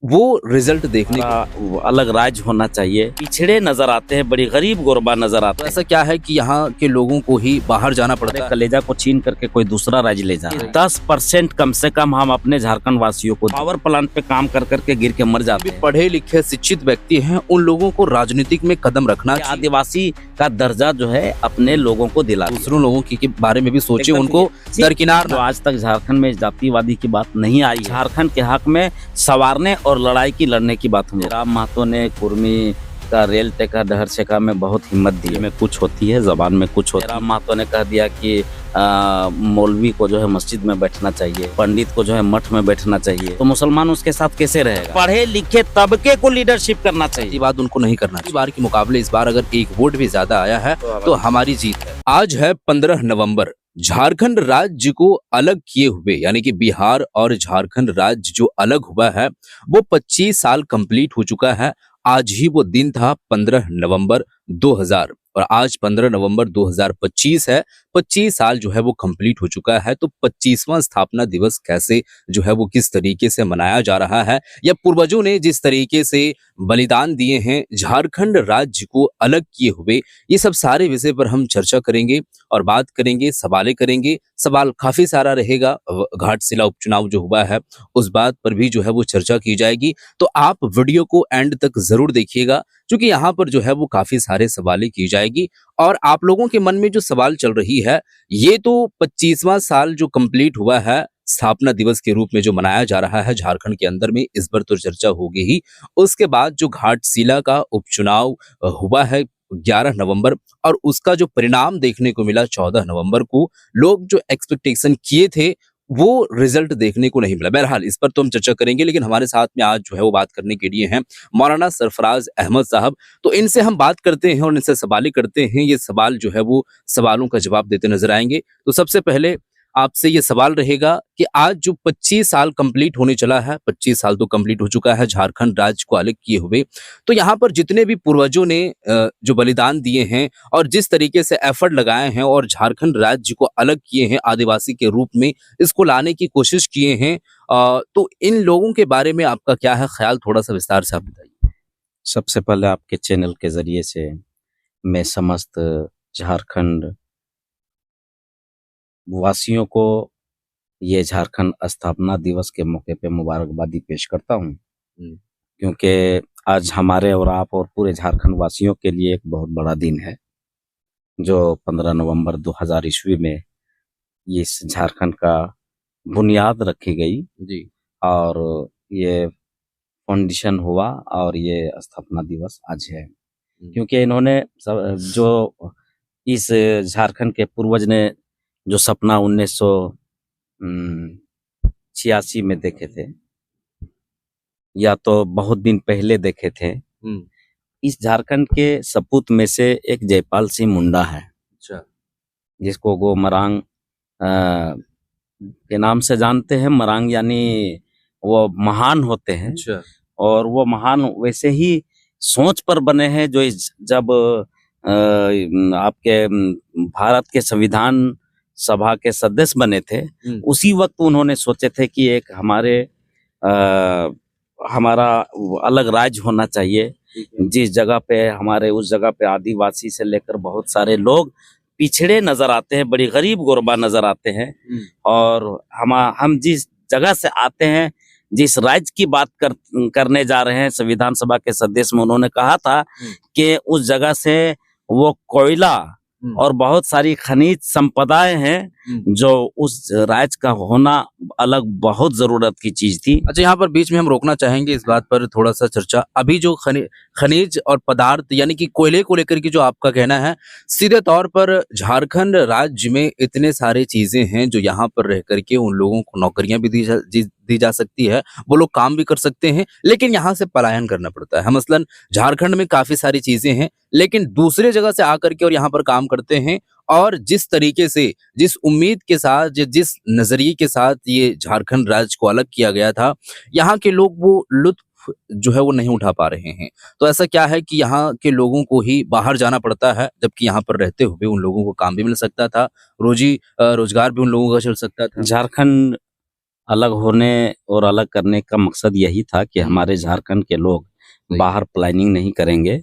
वो रिजल्ट देखने वो अलग राज्य होना चाहिए। पिछड़े नजर आते हैं, बड़ी गरीब गुरबा नजर आते तो हैं। ऐसा क्या है कि यहाँ के लोगों को ही बाहर जाना पड़ता है। कलेजा को छीन करके कोई दूसरा राज्य ले जा रहा है। 10% कम से कम हम अपने झारखंड वासियों को पावर प्लांट पे काम कर करके गिर के मर जाते हैं। पढ़े लिखे शिक्षित व्यक्ति हैं, उन लोगों को राजनीतिक में कदम रखना चाहिए। आदिवासी का दर्जा जो है अपने लोगों को दिला, दूसरों लोगों के बारे में भी सोचे, उनको दरकिनार जो आज तक झारखंड में जातिवादी की बात नहीं आई। झारखंड के हक में सवारने और लड़ाई की लड़ने की बात हुई। राम महतो ने कुर्मी का रेल टेका डहर शेखा में बहुत हिम्मत दी। में कुछ होती है, जबान में कुछ होता है। राम महतो ने कह दिया कि मौलवी को जो है मस्जिद में बैठना चाहिए, पंडित को जो है मठ में बैठना चाहिए, तो मुसलमान उसके साथ कैसे रहेगा। पढ़े लिखे तबके को लीडरशिप करना चाहिए। ये बात उनको नहीं करना चाहिए। बार के मुकाबले इस बार अगर एक वोट भी ज्यादा आया है तो हमारी जीत है। आज है 15 नवंबर। झारखंड राज्य को अलग किए हुए, यानी कि बिहार और झारखंड राज्य जो अलग हुआ है वो 25 साल कंप्लीट हो चुका है। आज ही वो दिन था 15 नवंबर 2000 और आज 15 नवंबर 2025 है। 25 साल जो है वो कंप्लीट हो चुका है। तो 25वां स्थापना दिवस कैसे जो है वो किस तरीके से मनाया जा रहा है, या पूर्वजों ने जिस तरीके से बलिदान दिए हैं झारखंड राज्य को अलग किए हुए, ये सब सारे विषय पर हम चर्चा करेंगे और बात करेंगे, सवालें करेंगे। सवाल काफी सारा रहेगा। घाटशिला उपचुनाव जो हुआ है उस बात पर भी जो है वो चर्चा की जाएगी। तो आप वीडियो को एंड तक जरूर देखिएगा, क्योंकि यहाँ पर जो है वो काफी सारे सवालें की जाएगी। और आप लोगों के मन में जो सवाल चल रही है, ये तो 25वां साल जो कंप्लीट हुआ है स्थापना दिवस के रूप में जो मनाया जा रहा है झारखंड के अंदर में, इस पर तो चर्चा होगी ही। उसके बाद जो घाटशिला का उपचुनाव हुआ है 11 नवंबर और उसका जो परिणाम देखने को मिला 14 नवंबर को, लोग जो एक्सपेक्टेशन किए थे वो रिजल्ट देखने को नहीं मिला। बहरहाल इस पर तो हम चर्चा करेंगे, लेकिन हमारे साथ में आज जो है वो बात करने के लिए हैं मौलाना सरफराज अहमद साहब। तो इनसे हम बात करते हैं और इनसे सवालें करते हैं। ये सवाल जो है वो सवालों का जवाब देते नजर आएंगे। तो सबसे पहले आपसे ये सवाल रहेगा कि आज जो 25 साल कंप्लीट होने चला है, 25 साल तो कंप्लीट हो चुका है झारखंड राज्य को अलग किए हुए, तो यहाँ पर जितने भी पूर्वजों ने जो बलिदान दिए हैं और जिस तरीके से एफर्ट लगाए हैं और झारखंड राज्य को अलग किए हैं आदिवासी के रूप में, इसको लाने की कोशिश किए हैं, तो इन लोगों के बारे में आपका क्या है ख्याल, थोड़ा सा विस्तार से आप बताइए। सबसे पहले आपके चैनल के जरिए से मैं समस्त झारखंड वासियों को ये झारखंड स्थापना दिवस के मौके पे मुबारकबादी पेश करता हूँ, क्योंकि आज हमारे और आप और पूरे झारखंड वासियों के लिए एक बहुत बड़ा दिन है, जो 15 नवंबर 2000 ईस्वी में इस झारखंड का बुनियाद रखी गई जी। और ये फाउंडेशन हुआ और ये स्थापना दिवस आज है। क्योंकि इन्होंने जो इस झारखंड के पूर्वज ने जो सपना 1986 में देखे थे, या तो बहुत दिन पहले देखे थे, इस झारखंड के सपूत में से एक जयपाल सिंह मुंडा है। अच्छा। जिसको गो मरांग के नाम से जानते हैं। मरांग यानी वो महान होते हैं। अच्छा। और वो महान वैसे ही सोच पर बने हैं, जो जब आपके भारत के संविधान सभा के सदस्य बने थे, उसी वक्त उन्होंने सोचे थे कि एक हमारा अलग राज्य होना चाहिए, जिस जगह पे हमारे उस जगह पे आदिवासी से लेकर बहुत सारे लोग पिछड़े नजर आते हैं, बड़ी गरीब गुरबा नजर आते हैं। और हम जिस जगह से आते हैं, जिस राज्य की बात करने जा रहे हैं, संविधान सभा के सदस्य में उन्होंने कहा था कि उस जगह से वो कोयला और बहुत सारी खनिज संपदाएं हैं, जो उस राज्य का होना अलग बहुत जरूरत की चीज थी। अच्छा, यहाँ पर बीच में हम रोकना चाहेंगे इस बात पर थोड़ा सा चर्चा। अभी जो खनिज और पदार्थ यानी कि कोयले को लेकर के जो आपका कहना है, सीधे तौर पर झारखंड राज्य में इतने सारे चीजें हैं जो यहाँ पर रह करके उन लोगों को नौकरियां भी दी जा सकती है, वो लोग काम भी कर सकते हैं, लेकिन यहाँ से पलायन करना पड़ता है। मसलन झारखंड में काफी सारी चीजें हैं, लेकिन दूसरे जगह से आकर के और यहाँ पर काम करते हैं। और जिस तरीके से, जिस उम्मीद के साथ, जिस नजरिए के साथ ये झारखंड राज्य को अलग किया गया था, यहाँ के लोग वो लुत्फ जो है वो नहीं उठा पा रहे हैं। तो ऐसा क्या है कि यहाँ के लोगों को ही बाहर जाना पड़ता है, जबकि यहाँ पर रहते हुए उन लोगों को काम भी मिल सकता था, रोजगार भी उन लोगों का चल सकता था। झारखंड अलग होने और अलग करने का मकसद यही था कि हमारे झारखंड के लोग सही। बाहर प्लानिंग नहीं करेंगे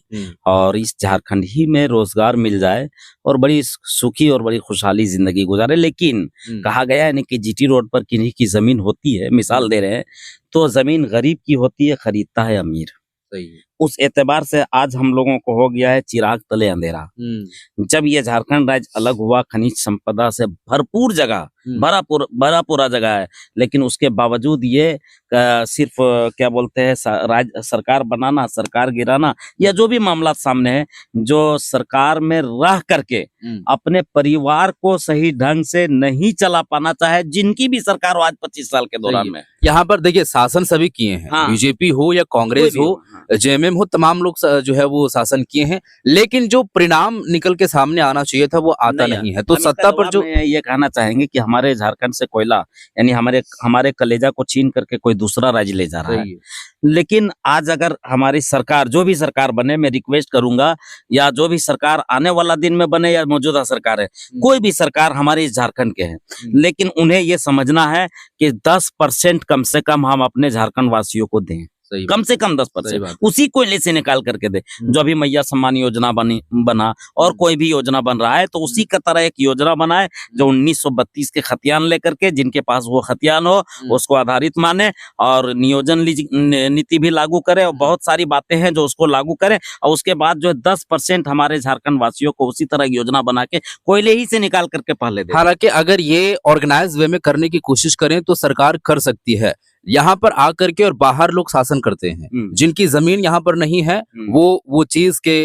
और इस झारखंड ही में रोजगार मिल जाए और बड़ी सुखी और बड़ी खुशहाली जिंदगी गुजारे। लेकिन कहा गया है ना कि जीटी रोड पर किन्हीं की जमीन होती है, मिसाल दे रहे हैं, तो जमीन गरीब की होती है, खरीदता है अमीर। सही है। उस एतबार से आज हम लोगों को हो गया है चिराग तले अंधेरा। जब ये झारखंड राज्य अलग हुआ, खनिज संपदा से भरपूर जगह, भरा पूरा जगह है, लेकिन उसके बावजूद ये सिर्फ क्या बोलते हैं सरकार बनाना, सरकार गिराना, या जो भी मामला सामने है, जो सरकार में रह करके अपने परिवार को सही ढंग से नहीं चला पाना चाहे, जिनकी भी सरकार हो आज 25 साल के दौरान में। यहाँ पर देखिए शासन सभी किए हैं, हाँ। बीजेपी हो या कांग्रेस हो, जेएमएम हो, तमाम लोग जो है वो शासन किए हैं, लेकिन जो परिणाम निकल के सामने आना चाहिए था वो आता नहीं है। तो सत्ता पर जो ये कहना चाहेंगे कि हमारे झारखंड से कोयला यानी हमारे कलेजा को छीन करके कोई दूसरा राज्य ले जा रहा है। लेकिन आज अगर हमारी सरकार, जो भी सरकार बने, मैं रिक्वेस्ट करूंगा, या जो भी सरकार आने वाला दिन में बने या मौजूदा सरकार है, कोई भी सरकार हमारे इस झारखंड के हैं, लेकिन उन्हें ये समझना है कि 10% कम से कम हम अपने झारखंड वासियों को दें, कम से कम 10%, उसी कोयले से निकाल करके दे। जो अभी मैया सम्मान योजना बना और कोई भी योजना बन रहा है, तो उसी का तरह एक योजना बनाए जो 1932 के खतियान लेकर के, जिनके पास वो खतियान हो उसको आधारित माने और नियोजन नीति भी लागू करे, और बहुत सारी बातें हैं जो उसको लागू करे, और उसके बाद जो 10% हमारे झारखंड वासियों को उसी तरह योजना बना के कोयले ही से निकाल करके पहले दे। हालांकि अगर ये ऑर्गेनाइज वे में करने की कोशिश करें तो सरकार कर सकती है। यहाँ पर आकर के और बाहर लोग शासन करते हैं, जिनकी जमीन यहाँ पर नहीं है, वो चीज के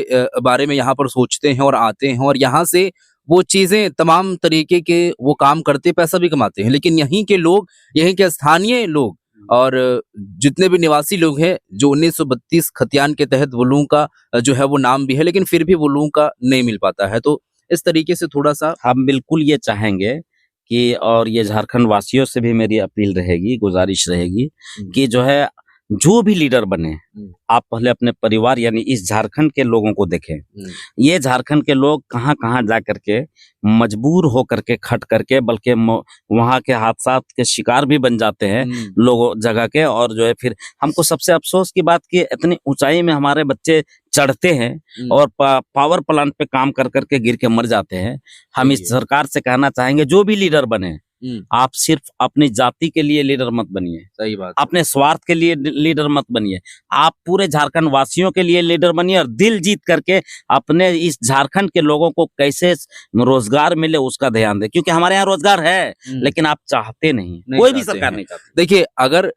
बारे में यहाँ पर सोचते हैं और आते हैं, और यहाँ से वो चीजें तमाम तरीके के वो काम करते, पैसा भी कमाते हैं। लेकिन यहीं के लोग, यहीं के स्थानीय लोग और जितने भी निवासी लोग हैं, जो 1932 खतियान के तहत वो लोगों का जो है वो नाम भी है, लेकिन फिर भी वो लोगों का नहीं मिल पाता है। तो इस तरीके से थोड़ा सा हम बिल्कुल ये चाहेंगे कि, और ये झारखंड वासियों से भी मेरी अपील रहेगी, गुजारिश रहेगी कि जो है जो भी लीडर बने, आप पहले अपने परिवार यानी इस झारखंड के लोगों को देखें। ये झारखंड के लोग कहाँ कहाँ जा करके मजबूर हो करके खट करके, बल्कि वहां के हादसा के शिकार भी बन जाते हैं लोगों जगह के। और जो है फिर हमको सबसे अफसोस की बात कि इतनी ऊंचाई में हमारे बच्चे चढ़ते हैं और पावर प्लांट पे काम कर करके गिर के मर जाते हैं। हम इस सरकार से कहना चाहेंगे, जो भी लीडर बने, आप सिर्फ अपनी जाति के लिए लीडर मत बनिए, सही बात, अपने स्वार्थ के लिए लीडर मत बनिए, आप पूरे झारखंड वासियों के लिए लीडर बनिए, और दिल जीत करके अपने इस झारखंड के लोगों को कैसे रोजगार मिले उसका ध्यान दें। क्योंकि हमारे यहाँ रोजगार है, लेकिन आप चाहते नहीं, कोई भी सरकार नहीं चाहती। देखिए, अगर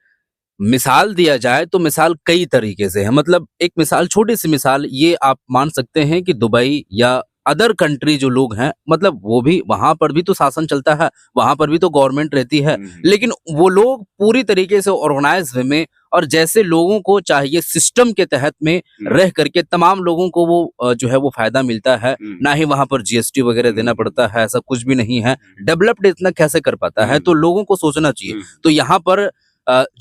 मिसाल दिया जाए तो मिसाल कई तरीके से है। मतलब एक मिसाल, छोटी सी मिसाल, ये आप मान सकते हैं कि दुबई या अदर कंट्री जो लोग हैं, मतलब वो भी, वहां पर भी तो शासन चलता है, वहां पर भी तो गवर्नमेंट रहती है, लेकिन वो लोग पूरी तरीके से ऑर्गेनाइज वे में, और जैसे लोगों को चाहिए सिस्टम के तहत में रह करके तमाम लोगों को वो जो है वो फायदा मिलता है। ना ही वहां पर जीएसटी वगैरह देना पड़ता है, ऐसा कुछ भी नहीं है। डेवलप्ड इतना कैसे कर पाता है, तो लोगों को सोचना चाहिए। तो यहाँ पर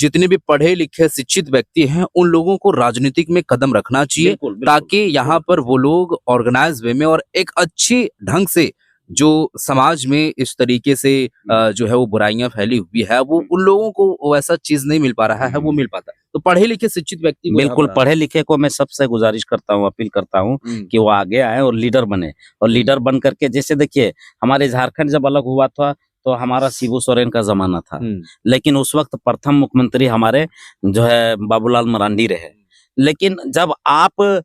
जितने भी पढ़े लिखे शिक्षित व्यक्ति हैं, उन लोगों को राजनीतिक में कदम रखना चाहिए, ताकि यहाँ पर वो लोग ऑर्गेनाइज वे में और एक अच्छी ढंग से, जो समाज में इस तरीके से जो है वो बुराइयां फैली हुई है, वो उन लोगों को वैसा चीज नहीं मिल पा रहा है, वो मिल पाता है। तो पढ़े लिखे शिक्षित व्यक्ति, बिल्कुल पढ़े लिखे को मैं सबसे गुजारिश करता हूँ, अपील करता हूँ कि वो आगे आए और लीडर बने। और लीडर बन करके, जैसे देखिए, हमारे झारखंड जब अलग हुआ था तो हमारा शिबू सोरेन का जमाना था, लेकिन उस वक्त प्रथम मुख्यमंत्री हमारे जो है बाबूलाल मरांडी रहे। लेकिन जब आप,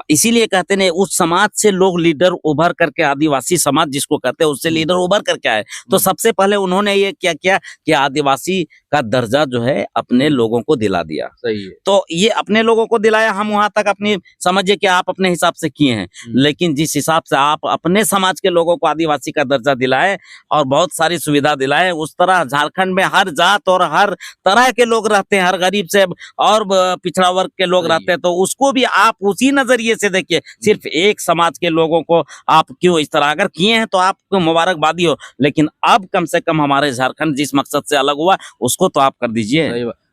इसीलिए कहते हैं उस समाज से लोग लीडर उभर करके, आदिवासी समाज जिसको कहते हैं, उससे लीडर उभर करके आए। तो सबसे पहले उन्होंने ये क्या किया कि आदिवासी का दर्जा जो है अपने लोगों को दिला दिया। सही है। तो ये अपने लोगों को दिलाया, हम वहां तक अपनी समझिए कि आप अपने हिसाब से किए हैं, लेकिन जिस हिसाब से आप अपने समाज के लोगों को आदिवासी का दर्जा दिलाए और बहुत सारी सुविधा दिलाए, उस तरह झारखंड में हर जात और हर तरह के लोग रहते हैं, हर गरीब से और पिछड़ा वर्ग के लोग रहते हैं, तो उसको भी आप उसी नजरिए से देखिए। सिर्फ एक समाज के लोगों को आप क्यों इस तरह, अगर किए हैं तो आपको मुबारकबादी हो, लेकिन अब कम से कम हमारे झारखंड जिस मकसद से अलग हुआ उसको तो आप कर दीजिए।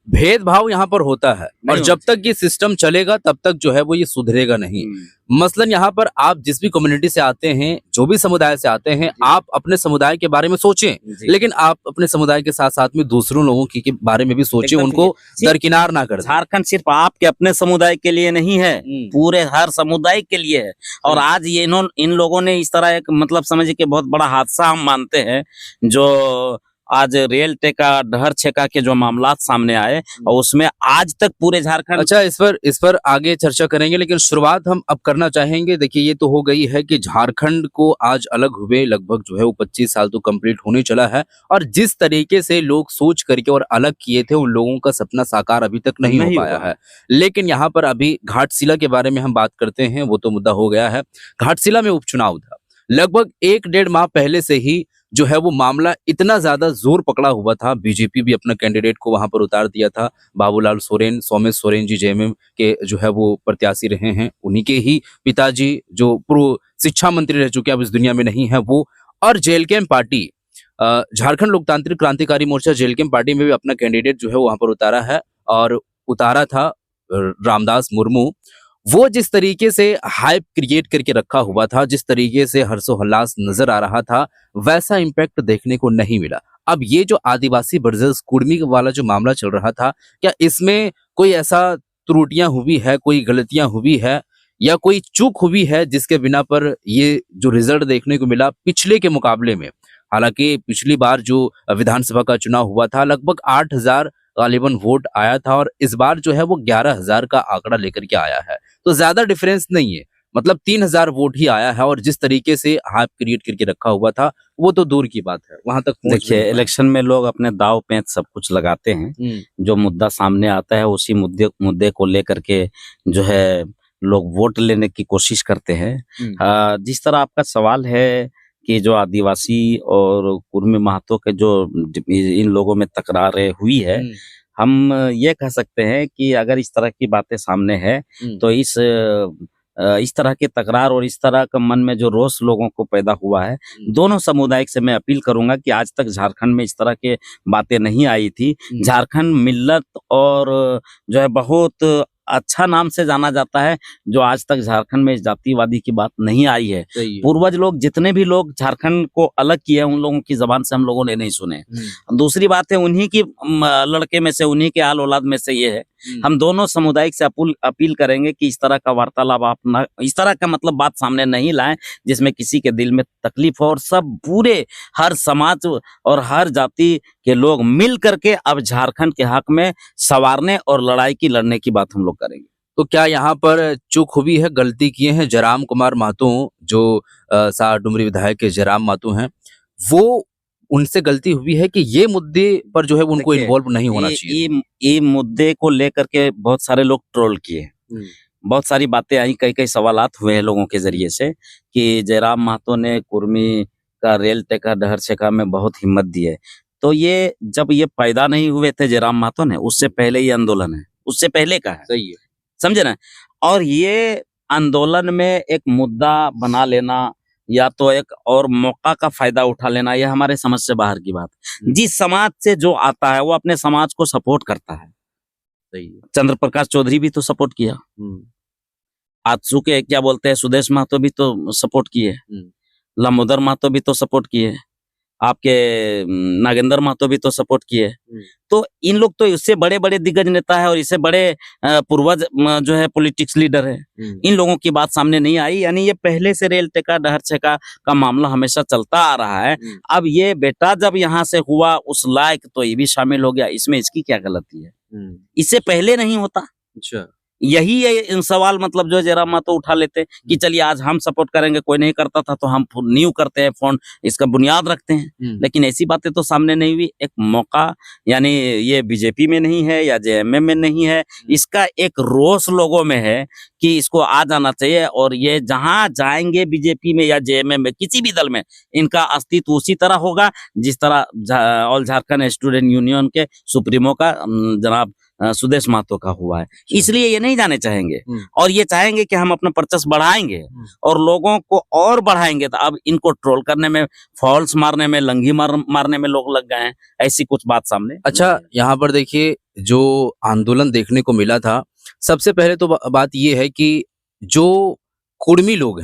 भेदभाव यहाँ पर होता है और नहीं जब तक ये सिस्टम चलेगा तब तक जो है वो ये सुधरेगा नहीं। मसलन यहाँ पर आप जिस भी कम्युनिटी से आते हैं, जो भी समुदाय से आते हैं, आप अपने समुदाय के बारे में सोचें, जी। लेकिन आप अपने समुदाय के साथ साथ में दूसरों लोगों के बारे में भी सोचें, एकदम उनको ठीक। दरकिनार ना कर दें। झारखंड सिर्फ आपके अपने समुदाय के लिए नहीं है, हम्म। पूरे हर समुदाय के लिए है। और आज ये इन लोगों ने इस तरह एक मतलब समझिए कि बहुत बड़ा हादसा हम मानते हैं, जो आज रेल टेका डहर छेका के जो मामलात सामने आए और उसमें आज तक पूरे झारखंड। अच्छा, इस पर आगे चर्चा करेंगे, लेकिन शुरुआत हम अब करना चाहेंगे। देखिए, ये तो हो गई है कि झारखंड को आज अलग हुए लगभग जो है वो 25 साल तो कंप्लीट होने चला है, और जिस तरीके से लोग सोच करके और अलग किए थे, उन लोगों का सपना साकार अभी तक नहीं हो पाया है। लेकिन यहाँ पर अभी घाटशिला के बारे में हम बात करते हैं, वो तो मुद्दा हो गया है। घाटशिला में उपचुनाव था, लगभग 1-1.5 माह पहले से ही जो है वो मामला इतना ज्यादा जोर पकड़ा हुआ था। बीजेपी भी अपना कैंडिडेट को वहां पर उतार दिया था। बाबूलाल सोरेन, सौमेश सोरेन जी जेएमएम के जो है वो प्रत्याशी रहे हैं, उन्हीं के ही पिताजी जो पूर्व शिक्षा मंत्री रह चुके हैं, अब इस दुनिया में नहीं है वो। और जेएलकेएम पार्टी, झारखंड लोकतांत्रिक क्रांतिकारी मोर्चा जेएलकेएम पार्टी में भी अपना कैंडिडेट जो है वहां पर उतारा है, और उतारा था रामदास मुर्मू। वो जिस तरीके से हाइप क्रिएट करके रखा हुआ था, जिस तरीके से हर्षोल्लास नजर आ रहा था, वैसा इंपैक्ट देखने को नहीं मिला। अब ये जो आदिवासी वर्सेस कुर्मी वाला जो मामला चल रहा था, क्या इसमें कोई ऐसा त्रुटियां हुई है, कोई गलतियां हुई है, या कोई चूक हुई है जिसके बिना पर ये जो रिजल्ट देखने को मिला पिछले के मुकाबले में? हालांकि पिछली बार जो विधानसभा का चुनाव हुआ था, लगभग 8,000 गालिबन वोट आया था, और इस बार जो है वो 11,000 का आंकड़ा लेकर के आया है। तो ज्यादा डिफरेंस नहीं है, मतलब 3,000 वोट ही आया है, और जिस तरीके से हाइप क्रिएट करके रखा हुआ था वो तो दूर की बात है, वहां तक देखिए, इलेक्शन में लोग अपने दाव पेंच सब कुछ लगाते हैं। जो मुद्दा सामने आता है उसी मुद्दे को लेकर के जो है लोग वोट लेने की कोशिश करते हैं। जिस तरह आपका सवाल है कि जो आदिवासी और कुर्मी महतो के जो इन लोगों में तकरारें हुई है, हम ये कह सकते हैं कि अगर इस तरह की बातें सामने है तो इस तरह के तकरार और इस तरह का मन में जो रोष लोगों को पैदा हुआ है, दोनों समुदाय से मैं अपील करूंगा कि आज तक झारखंड में इस तरह के बातें नहीं आई थी। झारखंड मिल्लत और जो है बहुत अच्छा नाम से जाना जाता है, जो आज तक झारखंड में जातिवादी की बात नहीं आई है। पूर्वज लोग जितने भी लोग झारखंड को अलग किए हैं, उन लोगों की जबान से हम लोगों ने नहीं सुने। दूसरी बात है, उन्हीं की लड़के में से, उन्हीं के आल औलाद में से ये है। हम दोनों समुदाय से अपील करेंगे कि इस तरह का वार्तालाप आप न, इस तरह का मतलब बात सामने नहीं लाएं जिसमें किसी के दिल में तकलीफ हो, और सब पूरे हर समाज और हर जाति के लोग मिल करके अब झारखंड के हक में संवारने और लड़ाई की लड़ने की बात हम लोग करेंगे। तो क्या यहाँ पर चूक हुई है, गलती किए हैं जयराम कुमार महतो, जो सार डुमरी विधायक के जयराम महतो हैं, वो उनसे गलती हुई है कि ये मुद्दे पर जो है उनको इन्वॉल्व नहीं होना चाहिए? ये मुद्दे को लेकर के बहुत सारे लोग ट्रोल किए, बहुत सारी बातें आई, कई सवालात हुए हैं लोगों के जरिए से कि जयराम महतो ने कुर्मी का रेल टेका डहर छेका में बहुत हिम्मत दी है। तो ये जब ये पैदा नहीं हुए थे जयराम महतो ने, उससे पहले ये आंदोलन है, उससे पहले का है। सही है, समझे ना? और ये आंदोलन में एक मुद्दा बना लेना या तो एक और मौका का फायदा उठा लेना, यह हमारे समझ से बाहर की बात। जिस समाज से जो आता है वो अपने समाज को सपोर्ट करता है। सही है। चंद्र प्रकाश चौधरी भी तो सपोर्ट किया, आजसू के क्या बोलते हैं सुदेश महतो भी तो सपोर्ट किए, लामोदर महतो भी तो सपोर्ट किए, आपके नागेंद्र महतो भी तो सपोर्ट किए। तो इन लोग तो इससे बड़े बड़े दिग्गज नेता है और इससे बड़े पूर्वज जो है पॉलिटिक्स लीडर है, इन लोगों की बात सामने नहीं आई। यानी ये पहले से रेल टेका डहर छेका का मामला हमेशा चलता आ रहा है। अब ये बेटा जब यहाँ से हुआ उस लायक, तो ये भी शामिल हो गया, इसमें इसकी क्या गलती है? इससे पहले नहीं होता। अच्छा, यही सवाल मतलब जो जयराम महतो उठा लेते कि चलिए आज हम सपोर्ट करेंगे, कोई नहीं करता था तो हम न्यू करते हैं, फोन इसका बुनियाद रखते हैं। लेकिन ऐसी बातें तो सामने नहीं हुई। एक मौका, यानी ये बीजेपी में नहीं है या जेएमएम में नहीं है, इसका एक रोष लोगों में है कि इसको आ जाना चाहिए। और ये जहां जाएंगे बीजेपी में या जेएमएम में, किसी भी दल में, इनका अस्तित्व उसी तरह होगा जिस तरह ऑल झारखंड स्टूडेंट यूनियन के सुप्रीमो का जनाब सुदेश महतो का हुआ है, इसलिए ये नहीं जाने चाहेंगे और ये चाहेंगे कि हम अपना वर्चस्व बढ़ाएंगे और लोगों को और बढ़ाएंगे। तो अब इनको ट्रोल करने में, फॉल्स मारने में, लंगी मारने में लोग लग गए हैं, ऐसी कुछ बात सामने। अच्छा, यहाँ पर देखिए जो आंदोलन देखने को मिला था, सबसे पहले तो बात ये है कि जो कुर्मी लोग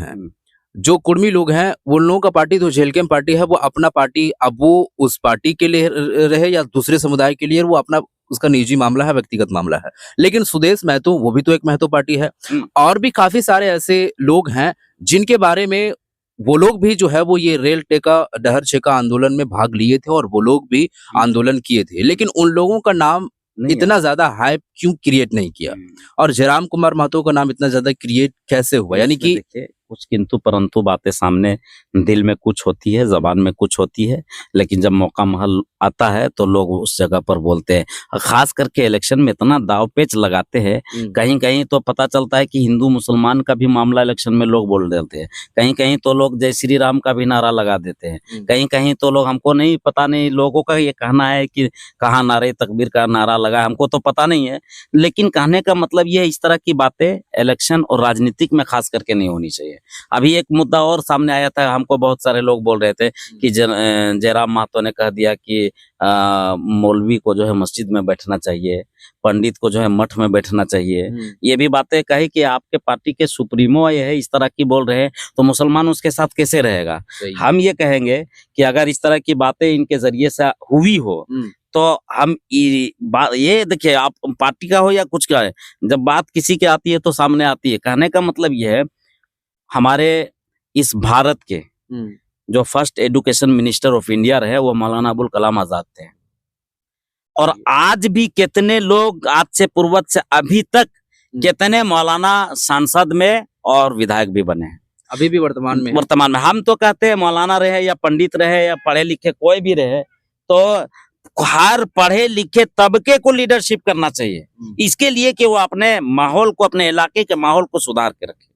हैं, वो लोगों का पार्टी तो झेलकेम पार्टी है, वो अपना पार्टी, अब वो उस पार्टी के लिए रहे या दूसरे समुदाय के लिए, वो अपना उसका निजी मामला है, व्यक्तिगत मामला है। लेकिन सुदेश महतो, वो भी तो एक महतो पार्टी है और भी काफी सारे ऐसे लोग हैं जिनके बारे में वो लोग भी जो है वो ये रेल टेका डहर छेका आंदोलन में भाग लिए थे और वो लोग भी आंदोलन किए थे, लेकिन उन लोगों का नाम इतना ज्यादा हाइप क्यों क्रिएट नहीं किया और जयराम कुमार महतो का नाम इतना ज्यादा क्रिएट कैसे हुआ? यानी कि कुछ किंतु परंतु बातें सामने, दिल में कुछ होती है, जबान में कुछ होती है, लेकिन जब मौका महल आता है तो लोग उस जगह पर बोलते हैं। खास करके इलेक्शन में इतना दाव पेच लगाते हैं, कहीं कहीं तो पता चलता है कि हिंदू मुसलमान का भी मामला इलेक्शन में लोग बोल देते हैं, कहीं कहीं तो लोग जय श्री राम का भी नारा लगा देते हैं, कहीं कहीं तो लोग, हमको नहीं पता, नहीं लोगों का ये कहना है कि कहाँ नारे तकबीर का नारा लगा, हमको तो पता नहीं है, लेकिन कहने का मतलब ये, इस तरह की बातें इलेक्शन और राजनीतिक में खास करके नहीं होनी चाहिए। अभी एक मुद्दा और सामने आया था, हमको बहुत सारे लोग बोल रहे थे कि जयराम महतो ने कह दिया कि मौलवी को जो है मस्जिद में बैठना चाहिए, पंडित को जो है मठ में बैठना चाहिए। ये भी बातें कही कि आपके पार्टी के सुप्रीमो ये है, इस तरह की बोल रहे हैं, तो मुसलमान उसके साथ कैसे रहेगा? हम ये कहेंगे कि अगर इस तरह की बातें इनके जरिए से हुई हो तो हम ये देखिए, आप पार्टी का हो या कुछ का है, जब बात किसी की आती है तो सामने आती है। कहने का मतलब ये है, हमारे इस भारत के जो first education minister of India रहे वो मौलाना अबुल कलाम आजाद थे, और आज भी कितने लोग, आज से पूर्वज से अभी तक कितने मौलाना सांसद में और विधायक भी बने हैं, अभी भी वर्तमान में। हम तो कहते हैं मौलाना रहे या पंडित रहे या पढ़े लिखे कोई भी रहे, तो हर पढ़े लिखे तबके को लीडरशिप करना चाहिए, इसके लिए कि वो अपने माहौल को, अपने इलाके के माहौल को सुधार के रखे,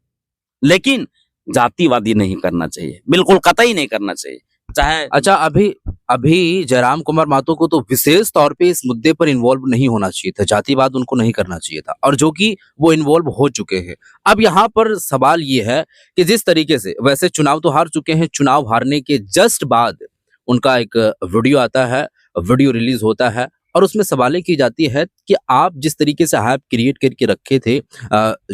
लेकिन जातिवादी नहीं करना चाहिए, बिल्कुल कतई नहीं करना चाहिए। चाहे अच्छा, अभी जयराम कुमार महतो को तो विशेष तौर पे इस मुद्दे पर इन्वॉल्व नहीं होना चाहिए था, जातिवाद उनको नहीं करना चाहिए था, और जो कि वो इन्वॉल्व हो चुके हैं। अब यहाँ पर सवाल ये है कि जिस तरीके से, वैसे चुनाव तो हार चुके हैं, चुनाव हारने के जस्ट बाद उनका एक वीडियो आता है, वीडियो रिलीज होता है और उसमें सवालें की जाती है कि आप जिस तरीके से हाइप क्रिएट करके रखे थे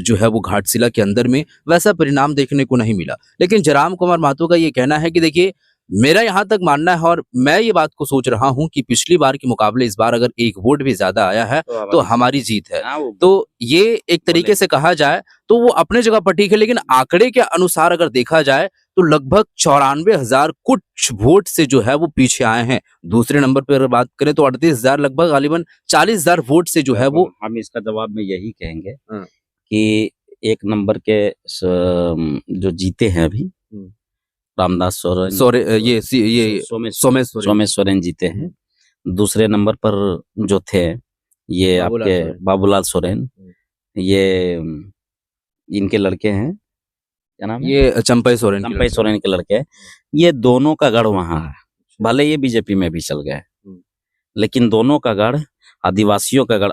जो है वो घाटशिला के अंदर में, वैसा परिणाम देखने को नहीं मिला। लेकिन जयराम कुमार महतो का ये कहना है कि देखिए, मेरा यहाँ तक मानना है और मैं ये बात को सोच रहा हूँ कि पिछली बार के मुकाबले इस बार अगर एक वोट भी ज्यादा आया है तो हमारी जीत है। तो ये एक तरीके से कहा जाए तो वो अपने जगह पर ठीक है, लेकिन आंकड़े के अनुसार अगर देखा जाए तो लगभग 94,000 कुछ वोट से जो है वो पीछे आए हैं। दूसरे नंबर पर बात करें तो 38,000, लगभग गालिबन 40,000 वोट से जो है वो। हम इसका जवाब में यही कहेंगे कि एक नंबर के जो जीते हैं अभी रामदास सोमेश सोरेन जीते हैं। दूसरे नंबर पर जो थे ये आपके बाबूलाल सोरेन, ये इनके लड़के हैं, क्या नाम है, ये चंपई सोरेन के लड़के। ये दोनों का गढ़ वहां है, भले ये बीजेपी में भी चल गए, लेकिन दोनों का गढ़ आदिवासियों का गढ़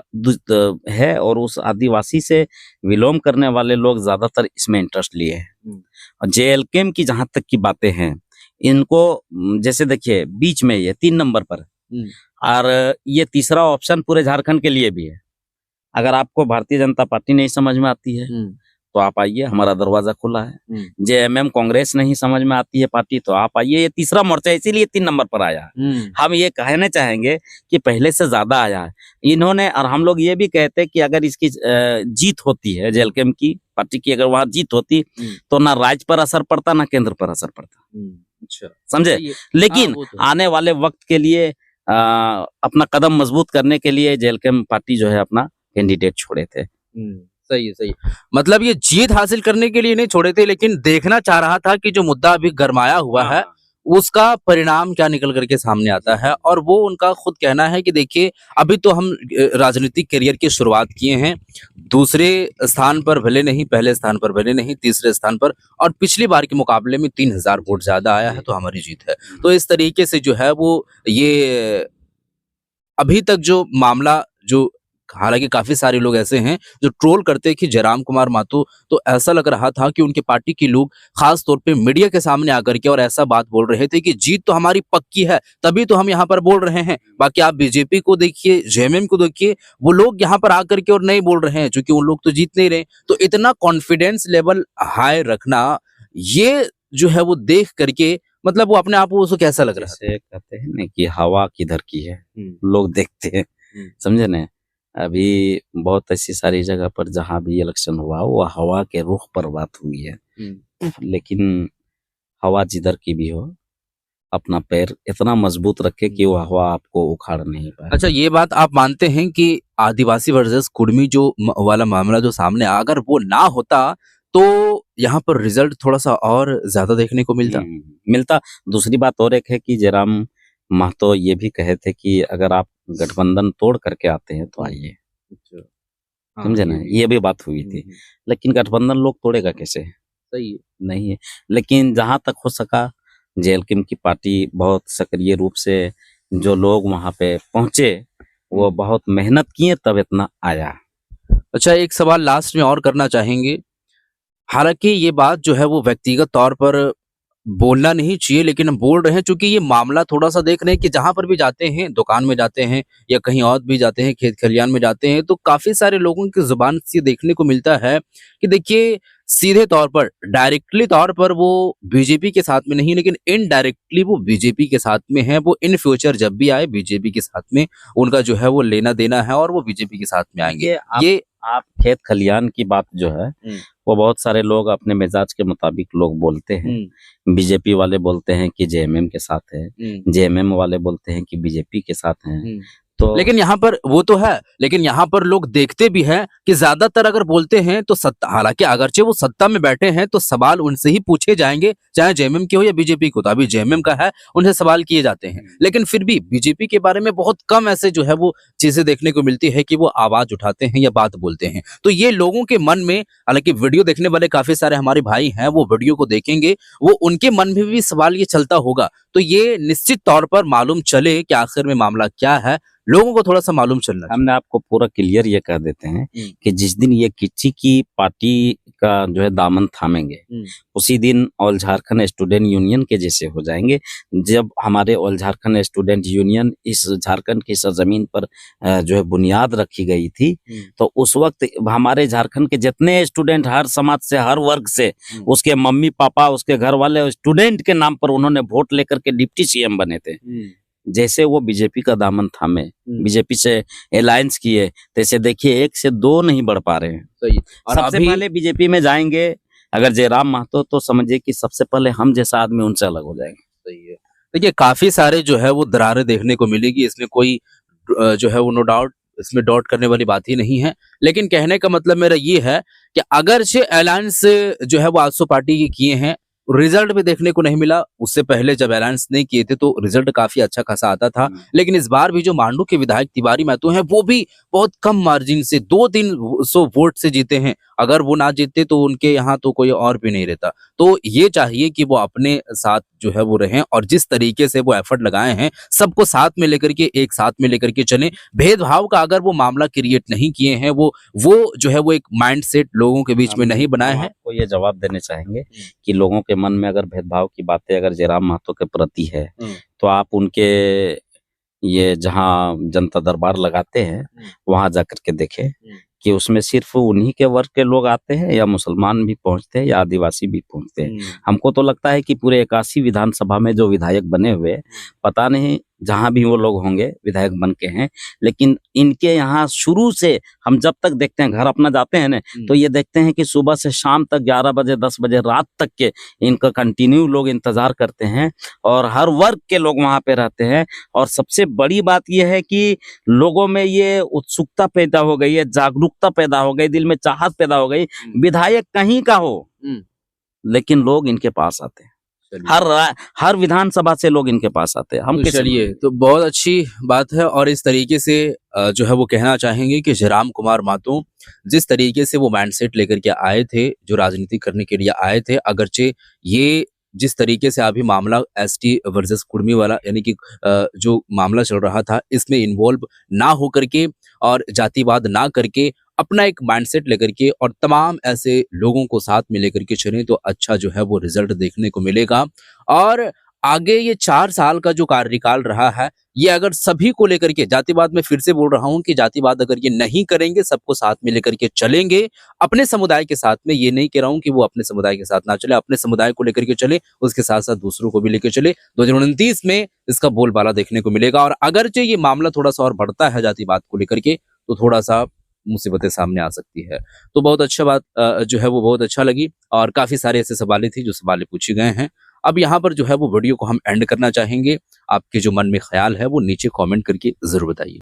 है, और उस आदिवासी से विलोम करने वाले लोग ज्यादातर इसमें इंटरेस्ट लिए हैं। और जेएलकेम की जहां तक की बातें हैं, इनको जैसे देखिए बीच में ये 3 नंबर पर, और ये तीसरा ऑप्शन पूरे झारखंड के लिए भी है। अगर आपको भारतीय जनता पार्टी नहीं समझ में आती है तो आप आइए, हमारा दरवाजा खुला है। जेएमएम कांग्रेस नहीं समझ में आती है पार्टी तो आप आइए, ये तीसरा मोर्चा इसीलिए 3 नंबर पर आया है। हम ये कहने चाहेंगे कि पहले से ज्यादा आया है इन्होंने, और हम लोग ये भी कहते हैं कि अगर इसकी जीत होती है, जेएलकेम की पार्टी की अगर वहां जीत होती तो ना राज्य पर असर पड़ता ना केंद्र पर असर पड़ता। अच्छा, समझे? लेकिन आने वाले वक्त के लिए अपना कदम मजबूत करने के लिए जेएलकेम पार्टी जो है अपना कैंडिडेट छोड़े थे। सही। मतलब ये जीत हासिल करने के लिए नहीं छोड़े थे, लेकिन देखना चाह रहा था कि जो मुद्दा अभी गरमाया हुआ है उसका परिणाम क्या निकल करके सामने आता है। और वो उनका खुद कहना है कि देखिए, अभी तो हम राजनीतिक करियर की शुरुआत किए हैं, दूसरे स्थान पर भले नहीं, पहले स्थान पर भले नहीं, तीसरे स्थान पर, और पिछली बार के मुकाबले में 3,000 वोट ज्यादा आया है तो हमारी जीत है। तो इस तरीके से जो है वो ये अभी तक जो मामला जो हालांकि काफी सारे लोग ऐसे हैं जो ट्रोल करते हैं कि जयराम कुमार महतो, तो ऐसा लग रहा था कि उनके पार्टी के लोग खास तौर पे मीडिया के सामने आकर के और ऐसा बात बोल रहे थे कि जीत तो हमारी पक्की है, तभी तो हम यहाँ पर बोल रहे हैं। बाकी आप बीजेपी को देखिए, जेएमएम को देखिए, वो लोग यहाँ पर आकर के और नहीं बोल रहे हैं, क्योंकि उन लोग तो जीत नहीं रहे। तो इतना कॉन्फिडेंस लेवल हाई रखना, ये जो है वो देख करके मतलब वो अपने आप को उसको कैसा लग रहा है? जैसे कहते हैं ना कि हवा किधर की है, लोग देखते हैं, हम्म। समझे ना। अभी बहुत ऐसी सारी जगह पर जहां भी इलेक्शन हुआ वो हवा के रुख पर बात हुई है, लेकिन हवा जिधर की भी हो अपना पैर इतना मजबूत रखे कि वो हवा आपको उखाड़ नहीं पाए। अच्छा, ये बात आप मानते हैं कि आदिवासी वर्सेस कुर्मी जो वाला मामला जो सामने आ, अगर वो ना होता तो यहाँ पर रिजल्ट थोड़ा सा और ज्यादा देखने को मिलता? मिलता। दूसरी बात और एक है कि जयराम महतो ये भी कहे थे कि अगर आप गठबंधन तोड़ करके आते हैं तो आइए, समझे ना, ये भी बात हुई थी। लेकिन गठबंधन लोग तोड़ेगा कैसे? सही है। नहीं है। लेकिन जहां तक हो सका जेएलकेम की पार्टी बहुत सक्रिय रूप से जो लोग वहां पे पहुंचे वो बहुत मेहनत किए तब इतना आया। अच्छा, एक सवाल लास्ट में और करना चाहेंगे। हालांकि ये बात जो है वो व्यक्तिगत तौर पर बोलना नहीं चाहिए, लेकिन हम बोल रहे हैं क्योंकि ये मामला थोड़ा सा देख रहे हैं कि जहां पर भी जाते हैं, दुकान में जाते हैं या कहीं और भी जाते हैं, खेत खलियान में जाते हैं, तो काफी सारे लोगों की जुबान से देखने को मिलता है कि देखिए सीधे तौर पर, डायरेक्टली तौर पर वो बीजेपी के साथ में नहीं, लेकिन इनडायरेक्टली वो बीजेपी के साथ में है। वो इन फ्यूचर जब भी आए बीजेपी के साथ में उनका जो है वो लेना देना है और वो बीजेपी के साथ में आएंगे। ये आप खेत खलियान की बात जो है वो बहुत सारे लोग अपने मिजाज के मुताबिक लोग बोलते हैं। बीजेपी वाले बोलते हैं कि जेएमएम के साथ है, जेएमएम वाले बोलते हैं कि बीजेपी के साथ हैं। तो लेकिन यहाँ पर वो तो है, लेकिन यहाँ पर लोग देखते भी हैं कि ज्यादातर अगर बोलते हैं तो सत्ता, हालांकि अगरचे वो सत्ता में बैठे हैं तो सवाल उनसे ही पूछे जाएंगे, चाहे जेएमएम के हो या बीजेपी को। तो अभी जेएमएम का है, उनसे सवाल किए जाते हैं, लेकिन फिर भी बीजेपी के बारे में बहुत कम ऐसे जो है वो चीजें देखने को मिलती है कि वो आवाज उठाते हैं या बात बोलते हैं। तो ये लोगों के मन में, हालांकि वीडियो देखने वाले काफी सारे हमारे भाई हैं, वो वीडियो को देखेंगे, वो उनके मन में भी सवाल ये चलता होगा। तो ये निश्चित तौर पर मालूम चले कि आखिर में मामला क्या है, लोगों को थोड़ा सा मालूम चलना। हमने आपको पूरा क्लियर ये कह देते हैं कि जिस दिन ये किच्ची की पार्टी का जो है दामन थामेंगे उसी दिन ऑल झारखंड स्टूडेंट यूनियन के जैसे हो जाएंगे। जब हमारे ऑल झारखंड स्टूडेंट यूनियन इस झारखंड की सरजमीन पर जो है बुनियाद रखी गई थी, तो उस वक्त हमारे झारखंड के जितने स्टूडेंट हर समाज से, हर वर्ग से, उसके मम्मी पापा, उसके घर वाले, स्टूडेंट के नाम पर उन्होंने वोट लेकर के डिप्टी सीएम बने थे। जैसे वो बीजेपी का दामन थामे, बीजेपी से अलायंस किए, तैसे देखिए 1 से 2 नहीं बढ़ पा रहे हैं। सही। और सबसे अभी पहले बीजेपी में जाएंगे अगर जयराम महतो, तो समझिए कि सबसे पहले हम जैसा आदमी उनसे अलग हो जाएंगे। सही है। देखिए काफी सारे जो है वो दरारें देखने को मिलेगी, इसमें कोई जो है वो नो डाउट, इसमें डाउट करने वाली बात ही नहीं है। लेकिन कहने का मतलब मेरा ये है कि अगर से अलायंस जो है वो आजसू पार्टी के किए हैं, रिजल्ट भी देखने को नहीं मिला। उससे पहले जब अलायंस नहीं किए थे तो रिजल्ट काफी अच्छा खासा आता था, लेकिन इस बार भी जो मांडू के विधायक तिवारी महतो हैं वो भी बहुत कम मार्जिन से 200-300 वोट से जीते हैं। अगर वो ना जीतते तो उनके यहाँ तो कोई और भी नहीं रहता। तो ये चाहिए कि वो अपने साथ जो है वो रहें और जिस तरीके से वो एफर्ट लगाए हैं सबको साथ में लेकर के, एक साथ में लेकर के चलें। भेदभाव का अगर वो मामला क्रिएट नहीं किए हैं, वो जो है वो एक माइंडसेट लोगों के बीच में नहीं बनाए हैं। आपको ये जवाब देने चाहेंगे कि लोगों के मन में अगर भेदभाव की बातें अगर जयराम महतो के प्रति है तो आप उनके ये जहां जनता दरबार लगाते हैं वहां जाकर के देखें कि उसमें सिर्फ उन्हीं के वर्ग के लोग आते हैं या मुसलमान भी पहुंचते हैं या आदिवासी भी पहुंचते हैं। हमको तो लगता है कि पूरे 81 विधानसभा में जो विधायक बने हुए, पता नहीं जहां भी वो लोग होंगे विधायक बन के हैं, लेकिन इनके यहाँ शुरू से हम जब तक देखते हैं, घर अपना जाते हैं ना, तो ये देखते हैं कि सुबह से शाम तक 11 बजे 10 बजे रात तक के इनका कंटिन्यू लोग इंतजार करते हैं और हर वर्ग के लोग वहां पे रहते हैं। और सबसे बड़ी बात यह है कि लोगों में ये उत्सुकता पैदा हो गई है, जागरूकता पैदा हो गई, दिल में चाहत पैदा हो गई, विधायक कहीं का हो लेकिन लोग इनके पास आते हैं। हर विधानसभा से लोग इनके पास आते हैं। हम चलिए, तो बहुत अच्छी बात है। और इस तरीके से जो है वो कहना चाहेंगे कि जयराम कुमार महतो जिस तरीके से वो माइंडसेट लेकर के आए थे, जो राजनीति करने के लिए आए थे, अगरचे ये जिस तरीके से अभी मामला एसटी वर्सेस कुर्मी वाला, यानी कि जो मामला चल रहा था, इसमें इन्वॉल्व ना होकर के और जातिवाद ना करके अपना एक माइंडसेट लेकर के और तमाम ऐसे लोगों को साथ में लेकर के चलें तो अच्छा जो है वो रिजल्ट देखने को मिलेगा। और आगे ये 4 साल का जो कार्यकाल रहा है, ये अगर सभी को लेकर के जातिवाद में फिर से बोल रहा हूँ कि जातिवाद अगर ये नहीं करेंगे, सबको साथ में लेकर के चलेंगे, अपने समुदाय के साथ में, ये नहीं कह रहा हूँ कि वो अपने समुदाय के साथ ना चले, अपने समुदाय को लेकर के चले, उसके साथ-साथ दूसरों को भी लेके चले, 2029 में इसका बोलबाला देखने को मिलेगा। और अगरचे ये मामला थोड़ा-सा और बढ़ता है जातिवाद को लेकर के, तो थोड़ा-सा मुसीबतें सामने आ सकती है। तो बहुत अच्छा बात जो है वो बहुत अच्छा लगी और काफ़ी सारे ऐसे सवालें थी जो सवालें पूछे गए हैं। अब यहाँ पर जो है वो वीडियो को हम एंड करना चाहेंगे। आपके जो मन में ख़्याल है वो नीचे कमेंट करके ज़रूर बताइए।